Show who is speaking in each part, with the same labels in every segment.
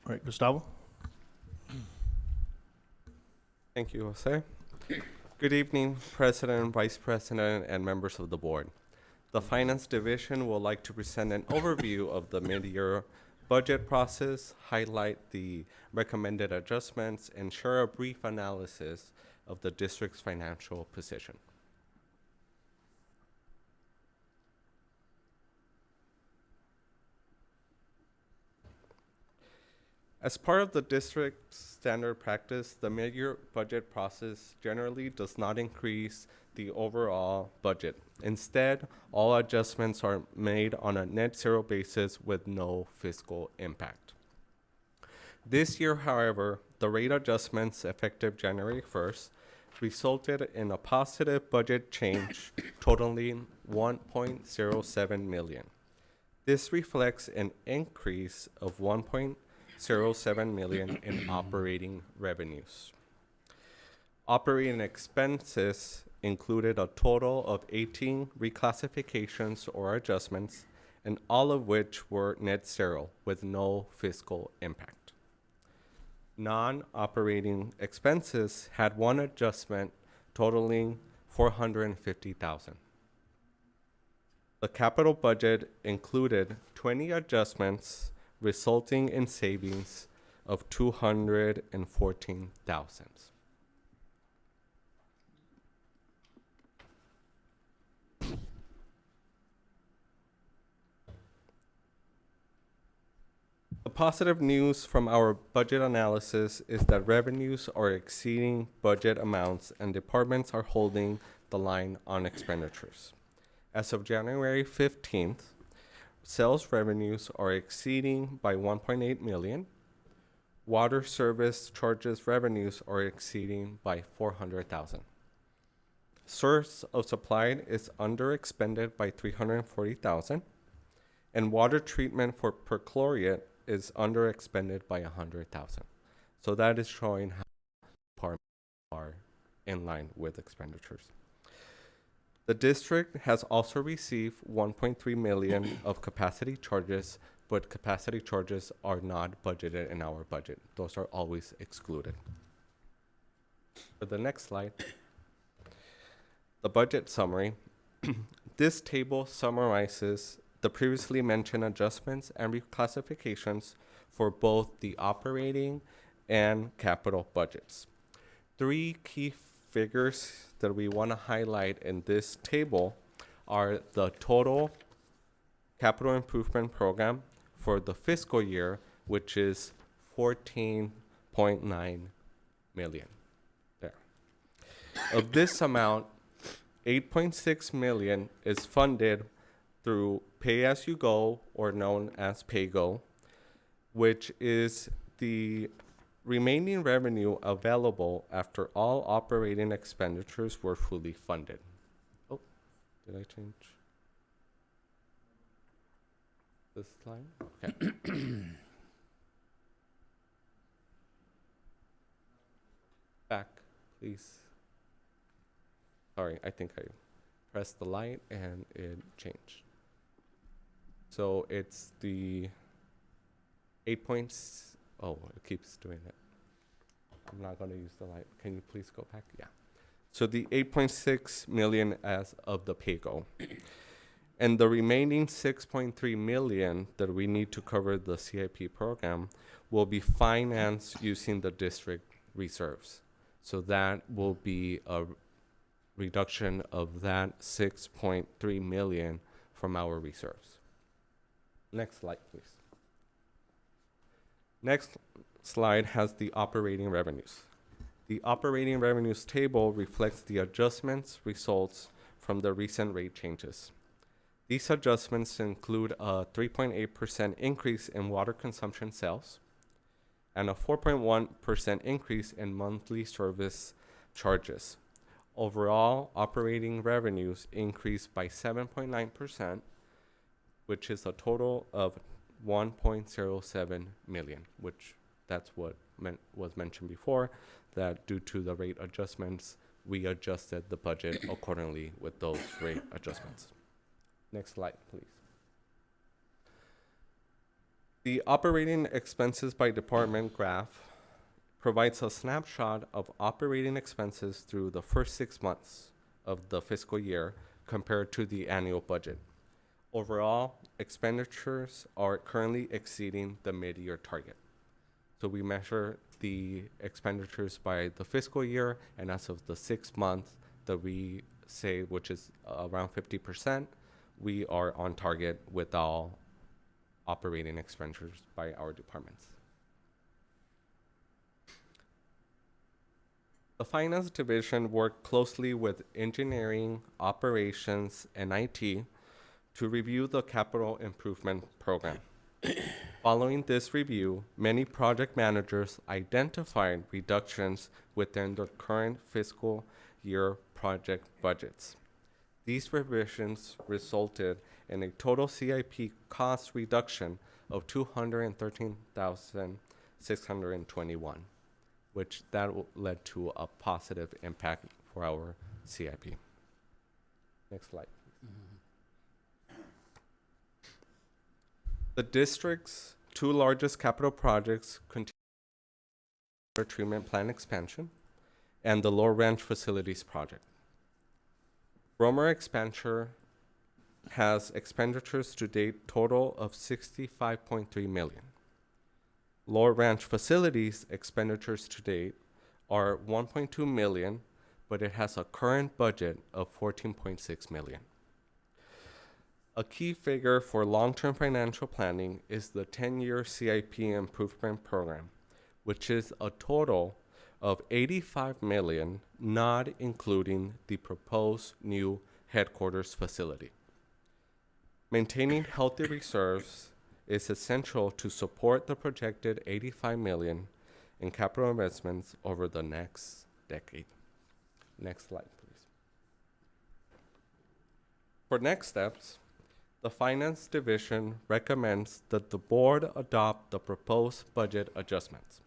Speaker 1: All right, Gustavo?
Speaker 2: Thank you, Jose. Good evening, President, Vice President, and members of the board. The Finance Division would like to present an overview of the mid-year budget process, highlight the recommended adjustments, and share a brief analysis of the district's financial position. As part of the district's standard practice, the mid-year budget process generally does not increase the overall budget. Instead, all adjustments are made on a net zero basis with no fiscal impact. This year, however, the rate adjustments effective January 1st resulted in a positive budget change totaling 1.07 million. This reflects an increase of 1.07 million in operating revenues. Operating expenses included a total of 18 reclassifications or adjustments, and all of which were net zero with no fiscal impact. Non-operating expenses had one adjustment totaling 450,000. The capital budget included 20 adjustments resulting in savings of 214,000. The positive news from our budget analysis is that revenues are exceeding budget amounts and departments are holding the line on expenditures. As of January 15th, sales revenues are exceeding by 1.8 million. Water service charges revenues are exceeding by 400,000. Source of supply is under expended by 340,000, and water treatment for perchlorate is under expended by 100,000. So that is showing how departments are in line with expenditures. The district has also received 1.3 million of capacity charges, but capacity charges are not budgeted in our budget. Those are always excluded. For the next slide, the budget summary. This table summarizes the previously mentioned adjustments and reclassifications for both the operating and capital budgets. Three key figures that we want to highlight in this table are the total capital improvement program for the fiscal year, which is 14.9 million. There. Of this amount, 8.6 million is funded through pay-as-you-go, or known as PAYGO, which is the remaining revenue available after all operating expenditures were fully funded. Oh, did I change this slide? Okay. Back, please. Sorry, I think I pressed the light and it changed. So it's the 8 points. Oh, it keeps doing it. I'm not going to use the light. Can you please go back? Yeah. So the 8.6 million as of the PAYGO. And the remaining 6.3 million that we need to cover the CIP program will be financed using the district reserves. So that will be a reduction of that 6.3 million from our reserves. Next slide, please. Next slide has the operating revenues. The operating revenues table reflects the adjustments results from the recent rate changes. These adjustments include a 3.8% increase in water consumption sales and a 4.1% increase in monthly service charges. Overall, operating revenues increased by 7.9%, which is a total of 1.07 million, which that's what was mentioned before, that due to the rate adjustments, we adjusted the budget accordingly with those rate adjustments. Next slide, please. The operating expenses by department graph provides a snapshot of operating expenses through the first 6 months of the fiscal year compared to the annual budget. Overall, expenditures are currently exceeding the mid-year target. So we measure the expenditures by the fiscal year, and as of the 6th month that we say, which is around 50%, we are on target with all operating expenditures by our departments. The finance division worked closely with engineering, operations, and IT to review the capital improvement program. Following this review, many project managers identified reductions within their current fiscal year project budgets. These revisions resulted in a total CIP cost reduction of $213,621, which led to a positive impact for our CIP. Next slide. The district's two largest capital projects continue water treatment plant expansion and the Lower Ranch Facilities Project. Romer expansion has expenditures to date total of $65.3 million. Lower Ranch Facilities expenditures to date are $1.2 million, but it has a current budget of $14.6 million. A key figure for long-term financial planning is the 10-year CIP improvement program, which is a total of $85 million, not including the proposed new headquarters facility. Maintaining healthy reserves is essential to support the projected $85 million in capital investments over the next decade. Next slide, please. For next steps, the Finance Division recommends that the board adopt the proposed budget adjustments.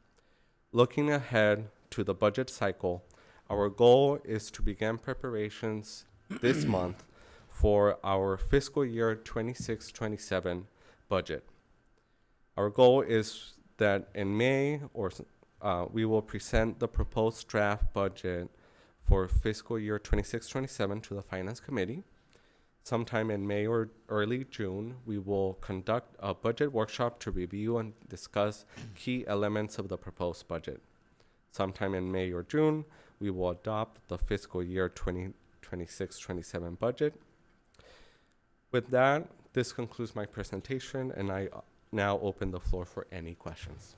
Speaker 2: Looking ahead to the budget cycle, our goal is to begin preparations this month for our fiscal year 26-27 budget. Our goal is that in May we will present the proposed draft budget for fiscal year 26-27 to the Finance Committee. Sometime in May or early June, we will conduct a budget workshop to review and discuss key elements of the proposed budget. Sometime in May or June, we will adopt the fiscal year 2026-27 budget. With that, this concludes my presentation, and I now open the floor for any questions.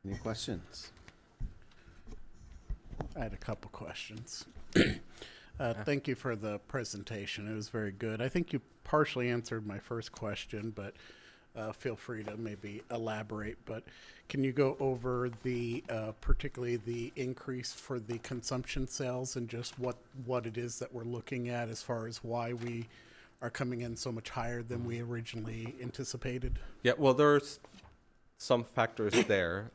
Speaker 1: Any questions?
Speaker 3: I had a couple questions. Thank you for the presentation. It was very good. I think you partially answered my first question, but feel free to maybe elaborate. But can you go over the particularly the increase for the consumption sales and just what it is that we're looking at as far as why we are coming in so much higher than we originally anticipated?
Speaker 2: Yeah, well, there's some factors there.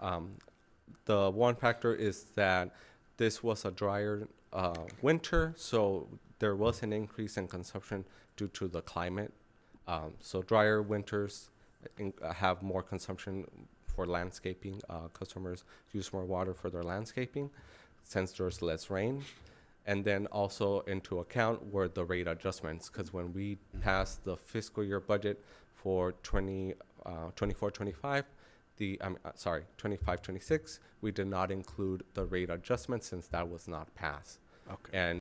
Speaker 2: The one factor is that this was a drier winter, so there was an increase in consumption due to the climate. So drier winters have more consumption for landscaping. Customers use more water for their landscaping since there's less rain. And then also into account were the rate adjustments, because when we passed the fiscal year budget for 24-25, 25-26, we did not include the rate adjustment since that was not passed.
Speaker 3: Okay.
Speaker 2: And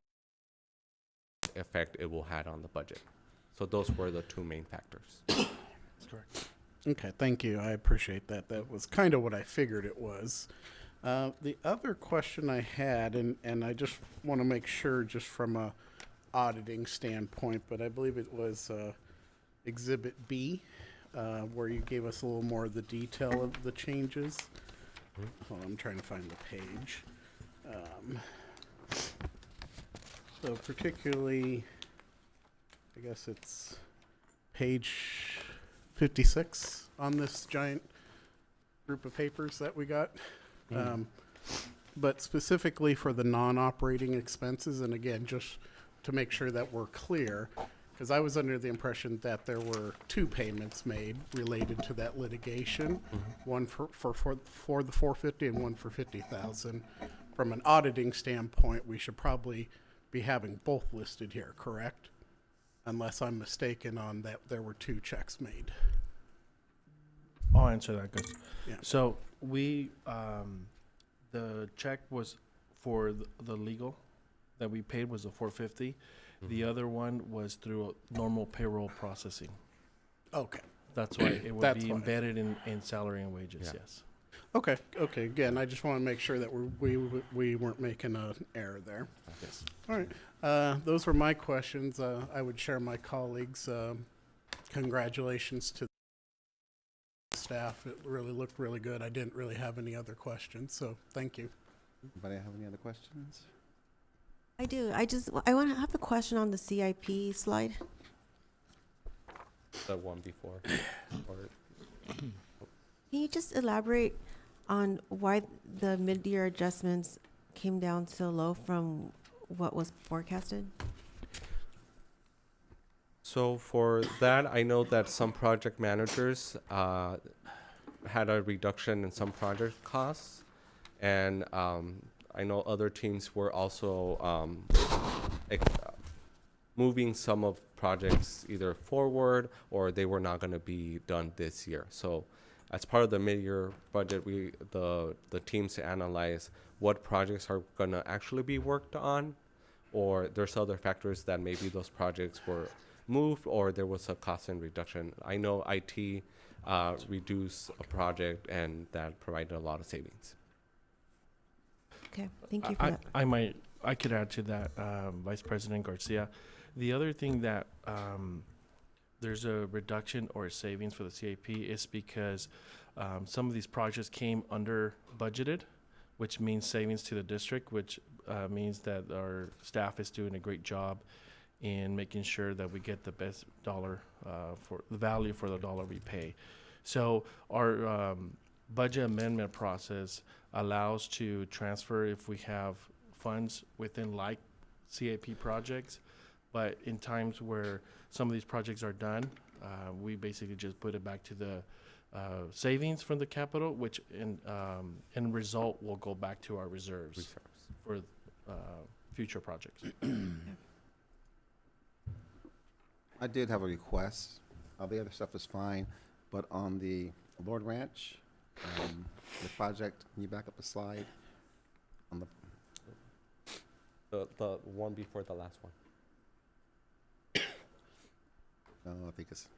Speaker 2: effect it will have on the budget. So those were the two main factors.
Speaker 3: That's correct. Okay, thank you. I appreciate that. That was kind of what I figured it was. The other question I had, and I just want to make sure just from a auditing standpoint, but I believe it was Exhibit B, where you gave us a little more of the detail of the changes. Hold on, I'm trying to find the page. So particularly, I guess it's page 56 on this giant group of papers that we got. But specifically for the non-operating expenses, and again, just to make sure that we're clear, Because I was under the impression that there were two payments made related to that litigation, one for the 450 and one for 50,000. From an auditing standpoint, we should probably be having both listed here, correct? Unless I'm mistaken on that, there were two checks made.
Speaker 1: I'll answer that, Gus.
Speaker 3: Yeah.
Speaker 1: So we, the check was for the legal that we paid was the 450. The other one was through normal payroll processing.
Speaker 3: Okay.
Speaker 1: That's why it would
Speaker 3: That's
Speaker 1: be
Speaker 3: why.
Speaker 1: embedded in salary and wages,
Speaker 2: Yeah.
Speaker 1: yes.
Speaker 3: Okay. Again, I just want to make sure that we weren't making an error there.
Speaker 1: Yes.
Speaker 3: All right. Those were my questions. I would share my colleagues' congratulations to the staff. It really looked really good. I didn't really have any other questions, so thank you.
Speaker 4: Anybody have any other questions?
Speaker 5: I do. I want to have a question on the CIP slide.
Speaker 2: The one before. Or,
Speaker 5: Can you just elaborate on why the mid-year adjustments came down so low from what was forecasted?
Speaker 2: so for that, I know that some project managers had a reduction in some project costs, and I know other teams were also moving some of projects either forward or they were not going to be done this year. So as part of the mid-year budget, the teams to analyze what projects are going to actually be worked on, or there's other factors that maybe those projects were moved or there was a cost and reduction. I know IT reduced a project and that provided a lot of savings.
Speaker 5: Okay, thank you for that.
Speaker 1: I could add to that, Vice President Garcia. The other thing that there's a reduction or a savings for the CAP is because some of these projects came under budgeted, which means savings to the district, which means that our staff is doing a great job in making sure that we get the best dollar for the value for the dollar we pay. So our budget amendment process allows to transfer if we have funds within like CAP projects, but in times where some of these projects are done, we basically just put it back to the savings from the capital, which in result will go back to our reserves for future projects.
Speaker 4: I did have a request. The other stuff is fine, but on the Lord Ranch, the project, can you back up a slide? On
Speaker 2: The one before the last one.
Speaker 4: no, I think it's,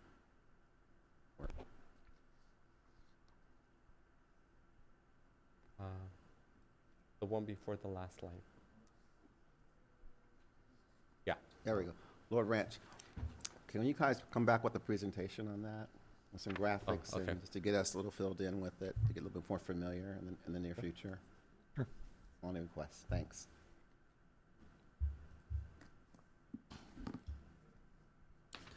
Speaker 2: The one before the last line.
Speaker 4: there we go. Lord Ranch. Can you guys come back with a presentation on that? With some graphics
Speaker 2: okay.
Speaker 4: and just to get us a little filled in with it, to get a little bit more familiar in the near future?
Speaker 6: Sure.
Speaker 4: Only request. Thanks.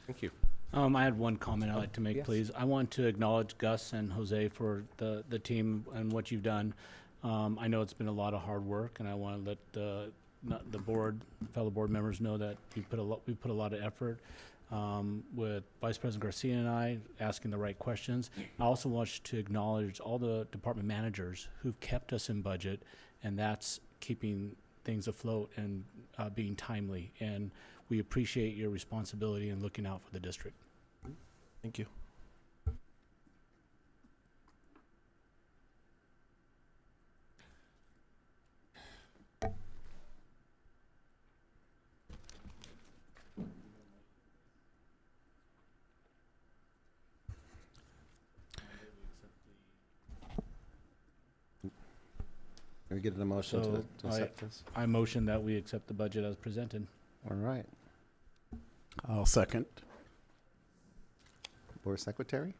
Speaker 2: Thank you.
Speaker 6: I had one comment I'd like to make,
Speaker 2: yes.
Speaker 6: please. I want to acknowledge Gus and Jose for the team and what you've done. I know it's been a lot of hard work, and I want to let the board, fellow board members know that we put a lot of effort with Vice President Garcia and I asking the right questions. I also want to acknowledge all the department managers who've kept us in budget, and that's keeping things afloat and being timely. And we appreciate your responsibility in looking out for the district.
Speaker 1: Thank you.
Speaker 4: Can we get an emotion
Speaker 6: So,
Speaker 4: to accept this?
Speaker 6: I motion that we accept the budget as presented.
Speaker 4: All right.
Speaker 3: I'll second.
Speaker 4: Board Secretary?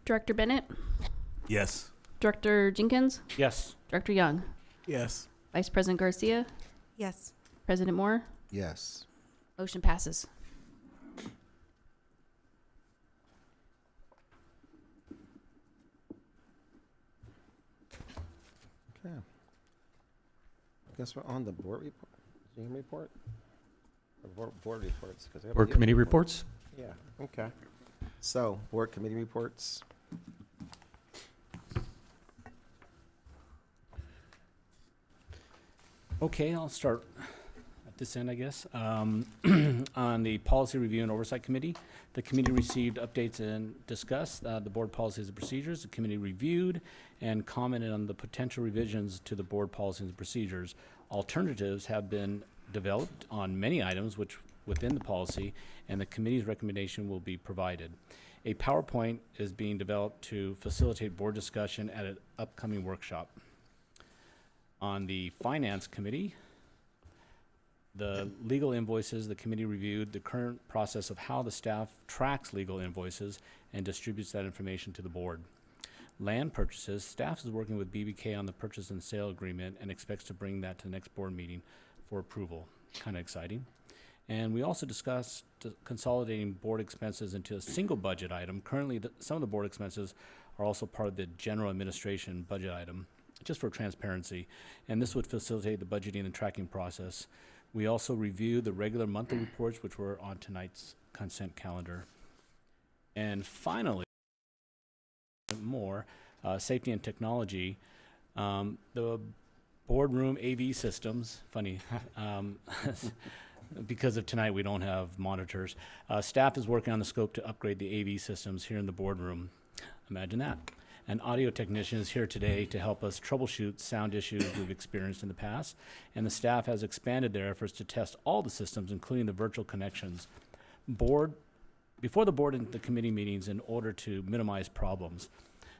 Speaker 7: Director Bennett,
Speaker 8: Yes.
Speaker 7: Director Jenkins,
Speaker 6: Yes.
Speaker 7: Director Young,
Speaker 3: Yes.
Speaker 7: Vice President Garcia,
Speaker 5: Yes.
Speaker 7: President Moore.
Speaker 4: Yes.
Speaker 7: Motion passes.
Speaker 4: Okay. I guess we're on the board report. Team report? Or board reports? 'Cause we have
Speaker 8: Or
Speaker 4: a
Speaker 8: committee
Speaker 4: deal.
Speaker 8: reports?
Speaker 4: Yeah, okay. So, board committee reports.
Speaker 6: Okay, I'll start at this end, I guess. On the Policy Review and Oversight Committee, the committee received updates and discussed the board policies and procedures. The committee reviewed and commented on the potential revisions to the board policies and procedures. Alternatives have been developed on many items which within the policy, and the committee's recommendation will be provided. A PowerPoint is being developed to facilitate board discussion at an upcoming workshop. On the Finance Committee, the legal invoices, the committee reviewed the current process of how the staff tracks legal invoices and distributes that information to the board. Land purchases, staff is working with BBK on the purchase and sale agreement and expects to bring that to the next board meeting for approval. Kind of exciting. And we also discussed consolidating board expenses into a single budget item. Currently, some of the board expenses are also part of the general administration budget item, just for transparency. And this would facilitate the budgeting and tracking process. We also reviewed the regular monthly reports, which were on tonight's consent calendar. And finally, safety and technology. The boardroom AV systems, funny, because of tonight we don't have monitors. Staff is working on the scope to upgrade the AV systems here in the boardroom. Imagine that. An audio technician is here today to help us troubleshoot sound issues we've experienced in the past, and the staff has expanded their efforts to test all the systems, including the virtual connections. Before the board and the committee meetings in order to minimize problems.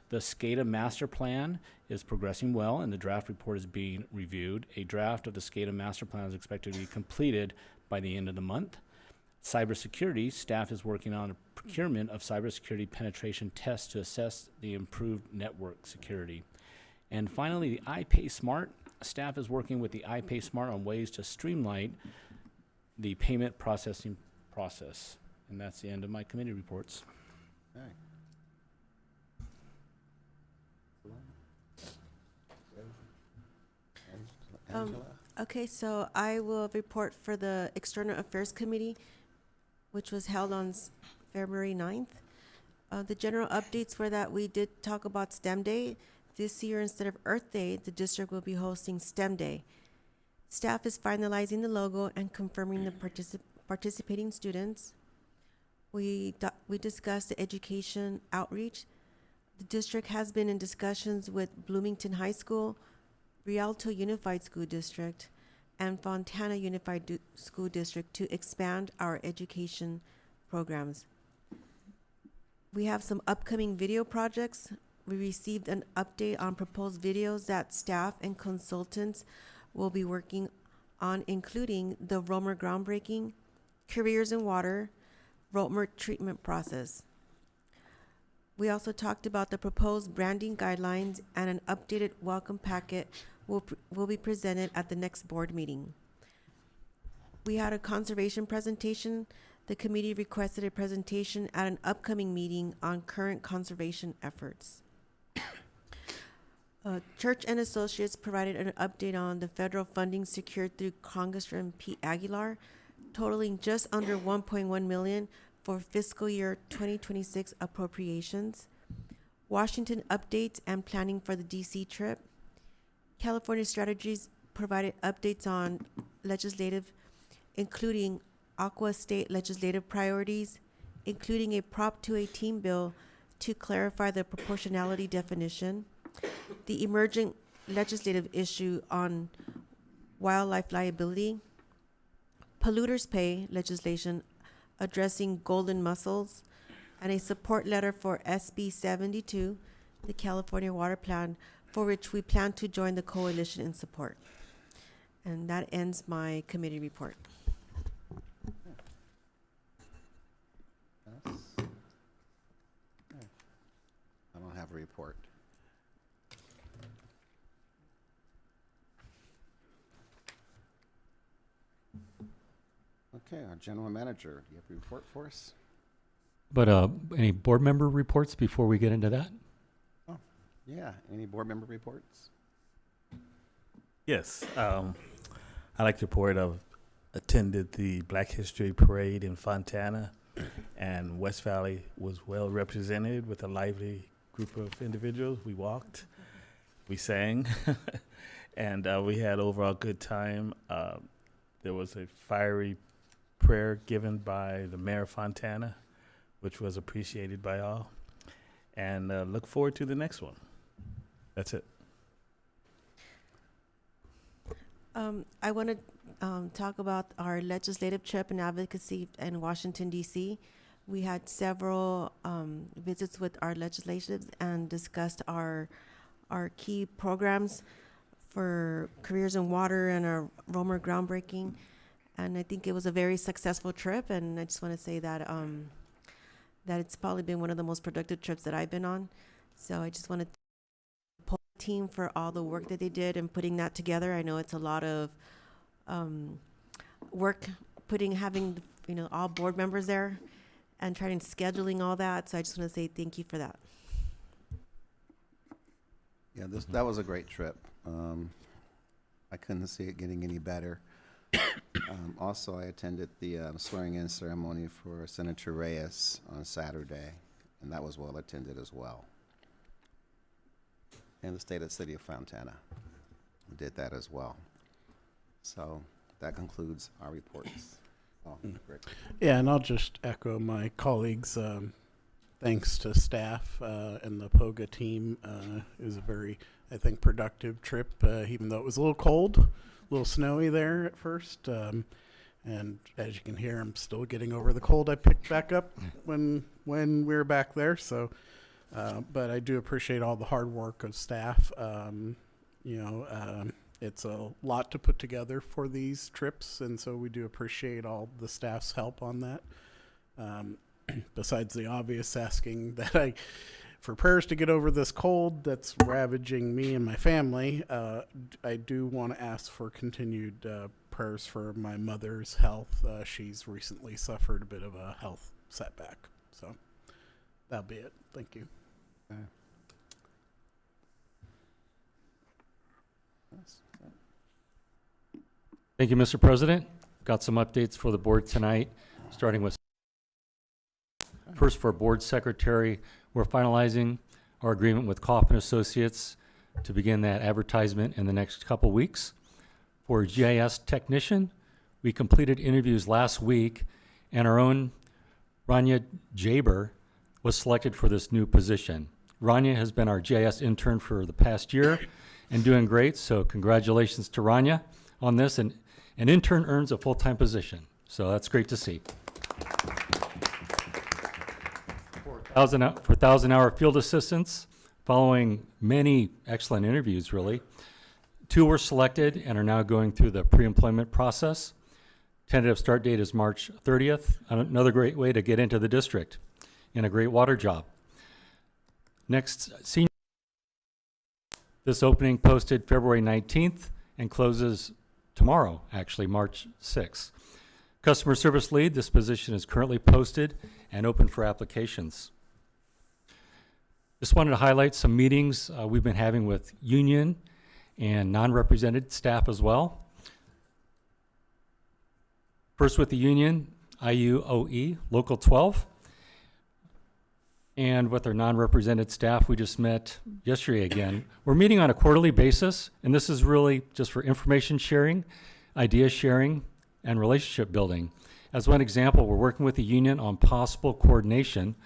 Speaker 6: The SCADA master plan is progressing well, and the draft report is being reviewed. A draft of the SCADA master plan is expected to be completed by the end of the month. Cybersecurity, staff is working on a procurement of cybersecurity penetration tests to assess the improved network security. And finally, the iPay Smart, staff is working with the iPay Smart on ways to streamline the payment processing process. And that's the end of my committee reports.
Speaker 4: Okay. Angela?
Speaker 5: Okay, so I will report for the External Affairs Committee, which was held on February 9th. The general updates were that we did talk about STEM Day. This year, instead of Earth Day, the district will be hosting STEM Day. Staff is finalizing the logo and confirming the participating students. We discussed the education outreach. The district has been in discussions with Bloomington High School, Rialto Unified School District, and Fontana Unified School District to expand our education programs. We have some upcoming video projects. We received an update on proposed videos that staff and consultants will be working on, including the Romer groundbreaking, Careers in Water, Romer treatment process. We also talked about the proposed branding guidelines, and an updated welcome packet will be presented at the next board meeting. We had a conservation presentation. The committee requested a presentation at an upcoming meeting on current conservation efforts. Church and Associates provided an update on the federal funding secured through Congressman Pete Aguilar, totaling just under 1.1 million for fiscal year 2026 appropriations. Washington updates and planning for the DC trip. California Strategies provided updates on legislative, including Aqua State legislative priorities, including a Prop 218 bill to clarify the proportionality definition, the emerging legislative issue on wildlife liability, polluters pay legislation addressing golden mussels, and a support letter for SB 72, the California Water Plan, for which we plan to join the coalition in support. And that ends my committee report.
Speaker 4: Yes? Okay. I don't have a report. Okay, our general manager, do you have a report for us?
Speaker 8: But any board member reports before we get into that?
Speaker 4: Yeah, any board member reports?
Speaker 9: Yes, I'd like to report of attended the Black History Parade in Fontana, and West Valley was well represented with a lively group of individuals. We walked, we sang, and we had overall good time. There was a fiery prayer given by the Mayor of Fontana, which was appreciated by all. And look forward to the next one. That's it.
Speaker 5: I want to talk about our legislative trip and advocacy in Washington, D.C. We had several visits with our legislators and discussed our key programs for careers in water and our Romer groundbreaking. And I think it was a very successful trip. And I just want to say that that it's probably been one of the most productive trips that I've been on. So I just want to thank the team for all the work that they did in putting that together. I know it's a lot of work having all board members there and trying scheduling all that. So I just want to say thank you for that.
Speaker 4: Yeah, that was a great trip. I couldn't see it getting any better. Also, I attended the swearing-in ceremony for Senator Reyes on Saturday, and that was well attended as well. And the state of City of Fontana did that as well. So that concludes our reports. Oh, Rick.
Speaker 3: Yeah, and I'll just echo my colleagues' thanks to staff and the POGA team. It was a very, I think, productive trip, even though it was a little cold, a little snowy there at first. And as you can hear, I'm still getting over the cold I picked back up when we were back there. So, but I do appreciate all the hard work of staff. It's a lot to put together for these trips, and so we do appreciate all the staff's help on that. Besides the obvious asking that for prayers to get over this cold that's ravaging me and my family, I do want to ask for continued prayers for my mother's health. She's recently suffered a bit of a health setback. So that'll be it. Thank you.
Speaker 4: Okay.
Speaker 8: Thank you, Mr. President. Got some updates for the board tonight, starting with first for board secretary. We're finalizing our agreement with Kaufman Associates to begin that advertisement in the next couple weeks. For GIS technician, we completed interviews last week, and our own Rania Jaber was selected for this new position. Rania has been our GIS intern for the past year and doing great, so congratulations to Rania on this. And an intern earns a full-time position, so that's great to see. For 1,000-hour field assistants, following many excellent interviews, really, 2 were selected and are now going through the pre-employment process. Tentative start date is March 30th. Another great way to get into the district and a great water job. Next, senior. This opening posted February 19th and closes tomorrow, actually, March 6th. Customer service lead, this position is currently posted and open for applications. Just wanted to highlight some meetings we've been having with union and non-represented staff as well. First with the union, IUOE, Local 12. And with our non-represented staff, we just met yesterday again. We're meeting on a quarterly basis, and this is really just for information sharing, idea sharing, and relationship building. As one example, we're working with the union on possible coordination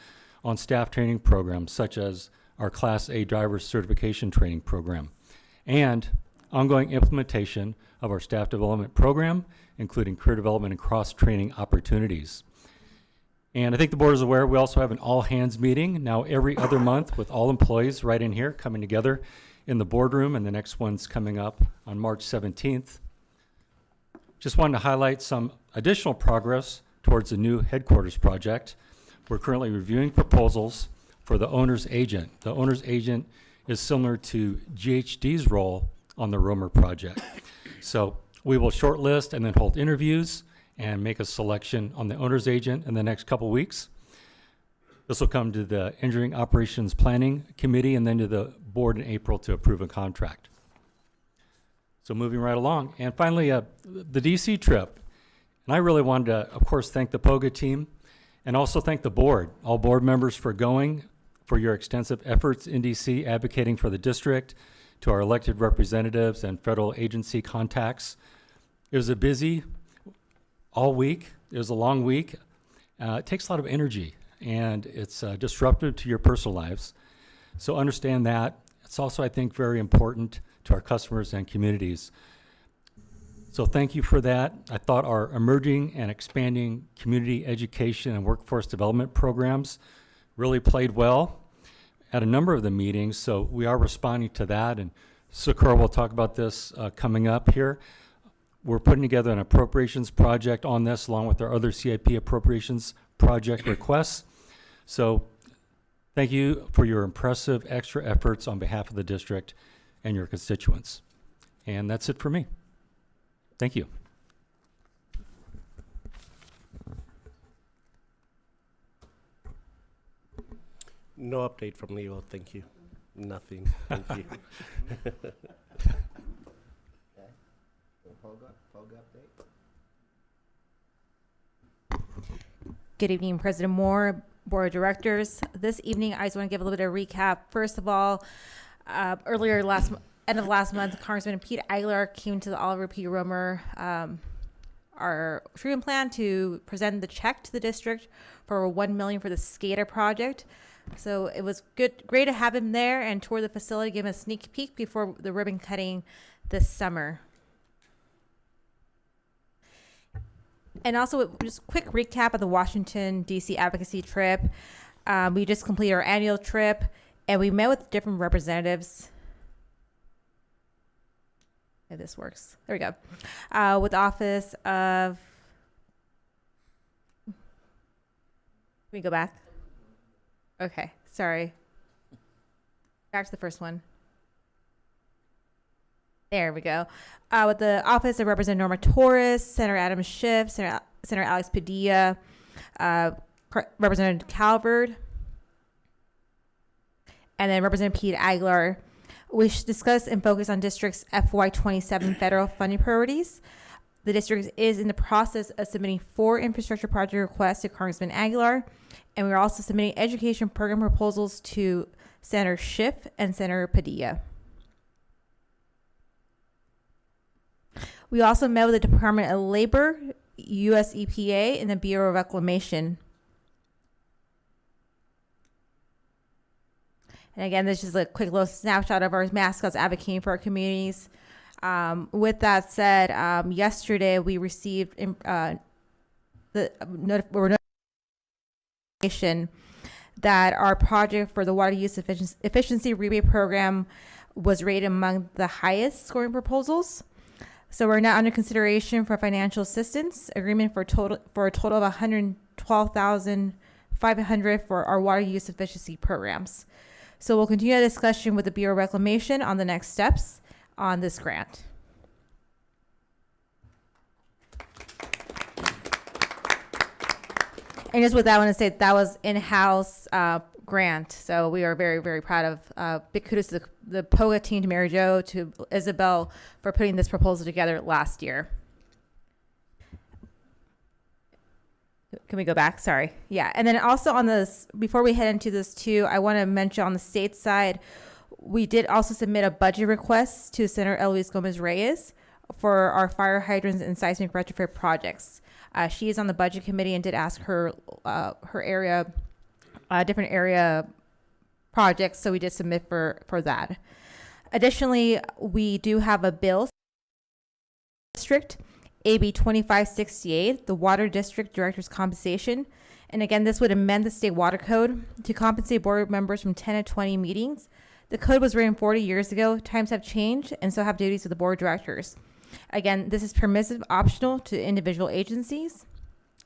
Speaker 8: on staff training programs, such as our Class A driver certification training program, and ongoing implementation of our staff development program, including career development and cross-training opportunities. And I think the board is aware we also have an all-hands meeting now every other month with all employees right in here coming together in the boardroom, and the next one's coming up on March 17th. Just wanted to highlight some additional progress towards the new headquarters project. We're currently reviewing proposals for the owner's agent. The owner's agent is similar to GHD's role on the Romer project. So we will shortlist and then hold interviews and make a selection on the owner's agent in the next couple weeks. This will come to the Engineering Operations Planning Committee and then to the board in April to approve a contract. So moving right along. And finally, the DC trip. And I really wanted to, of course, thank the POGA team and also thank the board, all board members for going, for your extensive efforts in DC advocating for the district, to our elected representatives and federal agency contacts. It was a busy all week. It was a long week. It takes a lot of energy, and it's disruptive to your personal lives. So understand that. It's also, I think, very important to our customers and communities. So thank you for that. I thought our emerging and expanding community education and workforce development programs really played well at a number of the meetings, so we are responding to that, and Socorro will talk about this coming up here. We're putting together an appropriations project on this along with our other CIP appropriations project requests. So thank you for your impressive extra efforts on behalf of the district and your constituents. And that's it for me. Thank you.
Speaker 10: No update from Leo, thank you. Nothing, thank you.
Speaker 4: POGA update?
Speaker 11: Good evening, President Moore, Board of Directors. This evening, I just want to give a little bit of recap. First of all, end of last month, Congressman Pete Aguilar came to the Oliver P. Romer, our treatment plan, to present the check to the district for $1 million for the SCADA project. So it was great to have him there and tour the facility, give him a sneak peek before the ribbon cutting this summer. And also, just a quick recap of the Washington, D.C. advocacy trip. We just completed our annual trip, and we met with different representatives. If this works. There we go. With the Office of... Can we go back? Okay, sorry. Back to the first one. There we go. With the Office of Representative Norma Torres, Senator Adam Schiff, Senator Alex Padilla, Representative Calvert, and then Representative Pete Aguilar. We discussed and focus on district's FY27 federal funding priorities. The district is in the process of submitting 4 infrastructure project requests to Congressman Aguilar, and we're also submitting education program proposals to Senator Schiff and Senator Padilla. We also met with the Department of Labor, US EPA, and the Bureau of Reclamation. And again, this is a quick little snapshot of our mascots advocating for our communities. With that said, yesterday we received notification that our project for the water use efficiency rebate program was rated among the highest scoring proposals. So we're now under consideration for financial assistance agreement for a total of $112,500 for our water use efficiency programs. So we'll continue a discussion with the Bureau of Reclamation on the next steps on this grant. And just with that, I want to say that was in-house grant. So we are very, very proud of, big kudos to the POGA team, to Mary Jo, to Isabel for putting this proposal together last year. Can we go back? Sorry. Yeah. And then also on this, before we head into this too, I want to mention on the state side, we did also submit a budget request to Senator Eloise Gomez-Reyes for our fire hydrants and seismic retrofit projects. She is on the budget committee and did ask her area, different area projects, so we did submit for that. Additionally, we do have a bill district, AB 2568, the Water District Director's Compensation. And again, this would amend the state water code to compensate board members from 10 to 20 meetings. The code was written 40 years ago. Times have changed, and so have duties of the board of directors. Again, this is permissive, optional to individual agencies.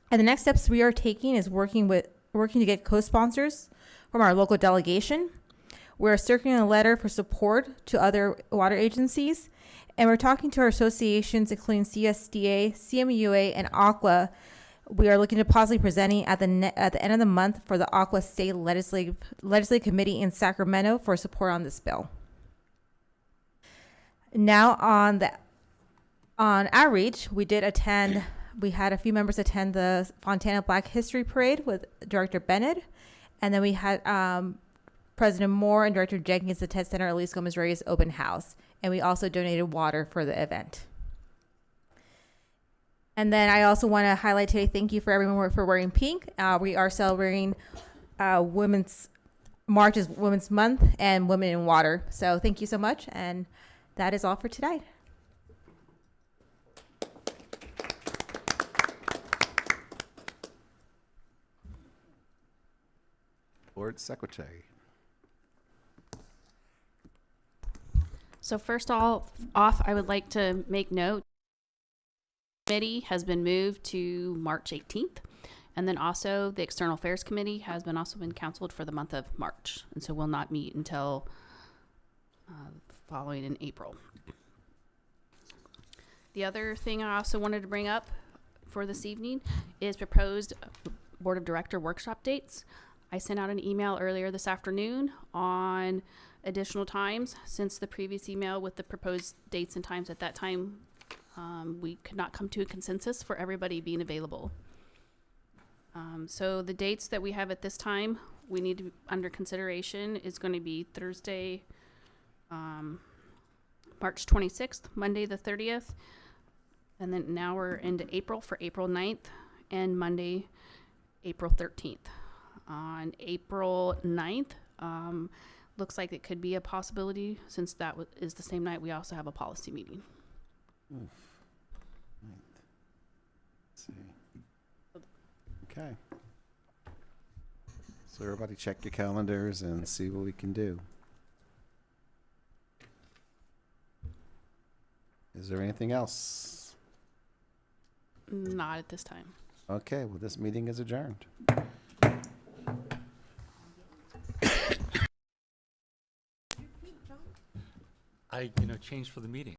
Speaker 11: And the next steps we are taking is working to get co-sponsors from our local delegation. We're circulating a letter for support to other water agencies, and we're talking to our associations, including CSDA, CMUA, and AQUA. We are looking to possibly presenting at the end of the month for the AQUA State Legislative Committee in Sacramento for support on this bill. Now on outreach, we did attend we had a few members attend the Fontana Black History Parade with Director Bennett. And then we had President Moore and Director Jenkins attend Senator Elise Gomez Reyes' open house. And we also donated water for the event. And then I also want to highlight today, thank you for everyone for wearing pink. We are celebrating March is Women's Month and Women in Water. So thank you so much. And that is all for today.
Speaker 4: Board Secretary.
Speaker 7: So first off, I would like to make note, committee has been moved to March 18th. And then also the External Affairs Committee has also been canceled for the month of March. And so will not meet until following in April. The other thing I also wanted to bring up for this evening is proposed Board of Director workshop dates. I sent out an email earlier this afternoon on additional times. Since the previous email with the proposed dates and times at that time, we could not come to a consensus for everybody being available. So the dates that we have at this time, we need to, under consideration, is going to be Thursday, March 26th, Monday the 30th, and then now we're into April for April 9th, and Monday, April 13th. On April 9th, looks like it could be a possibility since that is the same night we also have a policy meeting.
Speaker 4: Oof. Right. Let's see. Okay. So everybody check your calendars and see what we can do. Is there anything else?
Speaker 7: Not at this time.
Speaker 4: Okay, well, this meeting is adjourned.
Speaker 8: I, changed for the meeting.